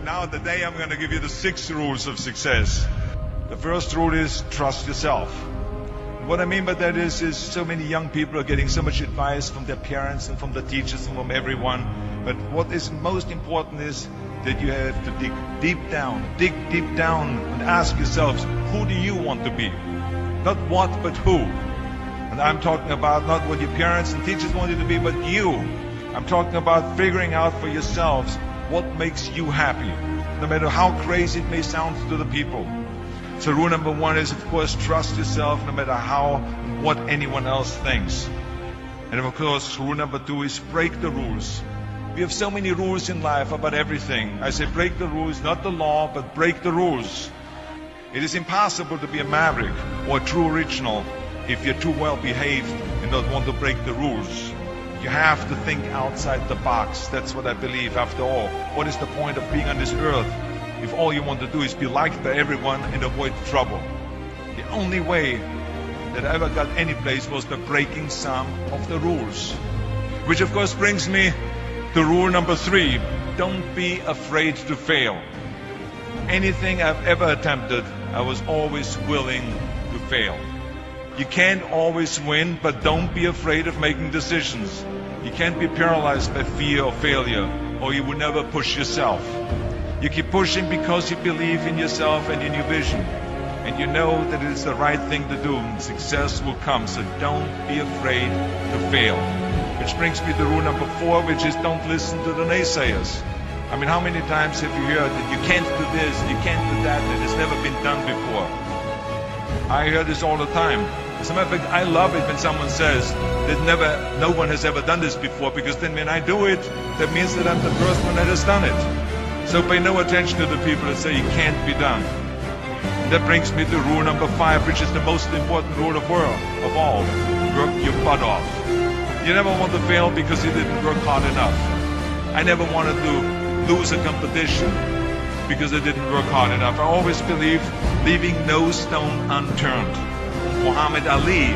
And now today I'm going to give you the 6 rules of success. The first rule is trust yourself. What I mean by that is so many young people are getting so much advice from their parents and from the teachers and from everyone. But what is most important is that you have to dig deep down and ask yourselves, who do you want to be? Not what, but who. And I'm talking about not what your parents and teachers want you to be, but you. I'm talking about figuring out for yourselves what makes you happy, no matter how crazy it may sound to the people. So rule number 1 is, of course, trust yourself no matter how and what anyone else thinks. And of course, rule number 2 is break the rules. We have so many rules in life about everything. I say break the rules, not the law, but break the rules. It is impossible to be a maverick or a true original if you're too well behaved and don't want to break the rules. You have to think outside the box. That's what I believe. After all, what is the point of being on this earth if all you want to do is be liked by everyone and avoid trouble? The only way that I ever got any place was by breaking some of the rules. Which of course brings me to rule number 3. Don't be afraid to fail. Anything I've ever attempted, I was always willing to fail. You can't always win, but don't be afraid of making decisions. You can't be paralyzed by fear of failure, or you will never push yourself. You keep pushing because you believe in yourself and in your vision. And you know that it is the right thing to do, and success will come. So don't be afraid to fail. Which brings me to rule number 4, which is don't listen to the naysayers. I mean, how many times have you heard that you can't do this, you can't do that, and it's never been done before? I hear this all the time. As a matter of fact, I love it when someone says that no one has ever done this before, because then when I do it, that means that I'm the first one that has done it. So pay no attention to the people that say it can't be done. And that brings me to rule number 5, which is the most important rule of all. Work your butt off. You never want to fail because you didn't work hard enough. I never wanted to lose a competition because I didn't work hard enough. I always believed leaving no stone unturned. Muhammad Ali,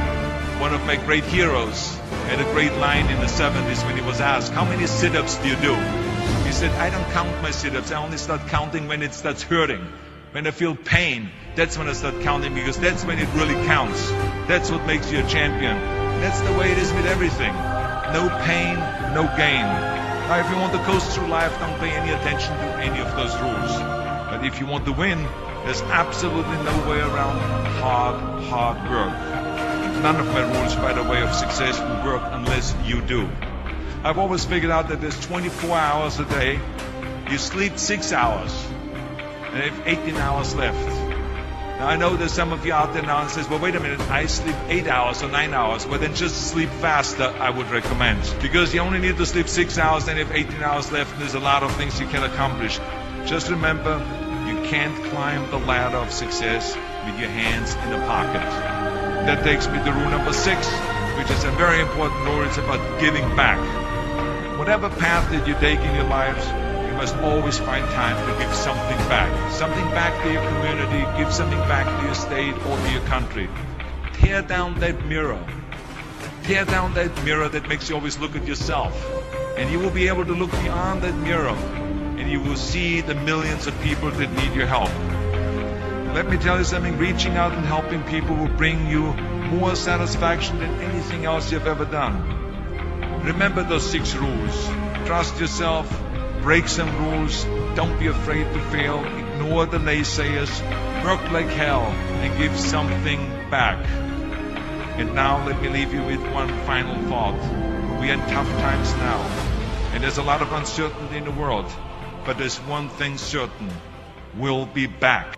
one of my great heroes, had a great line in the 70s when he was asked, how many sit-ups do you do? He said, I don't count my sit-ups. I only start counting when it starts hurting. When I feel pain, that's when I start counting, because that's when it really counts. That's what makes you a champion. That's the way it is with everything. No pain, no gain. Now, if you want to coast through life, don't pay any attention to any of those rules. But if you want to win, there's absolutely no way around hard work. None of my rules, by the way, of success will work unless you do. I've always figured out that there's 24 hours a day. You sleep 6 hours, and you have 18 hours left. Now, I know there's some of you out there now and says, well, wait a minute, I sleep 8 hours or 9 hours. Well, then just sleep faster, I would recommend. Because you only need to sleep 6 hours, then you have 18 hours left, and there's a lot of things you can accomplish. Just remember, you can't climb the ladder of success with your hands in the pocket. That takes me to rule number 6, which is a very important rule. It's about giving back. Whatever path that you take in your lives, you must always find time to give something back. Something back to your community, give something back to your state or to your country. Tear down that mirror. Tear down that mirror that makes you always look at yourself. And you will be able to look beyond that mirror, and you will see the millions of people that need your help. Let me tell you something, reaching out and helping people will bring you more satisfaction than anything else you've ever done. Remember those 6 rules. Trust yourself, break some rules, don't be afraid to fail, ignore the naysayers, work like hell, and give something back. And now let me leave you with one final thought. We are in tough times now, and there's a lot of uncertainty in the world, but there's one thing certain, we'll be back.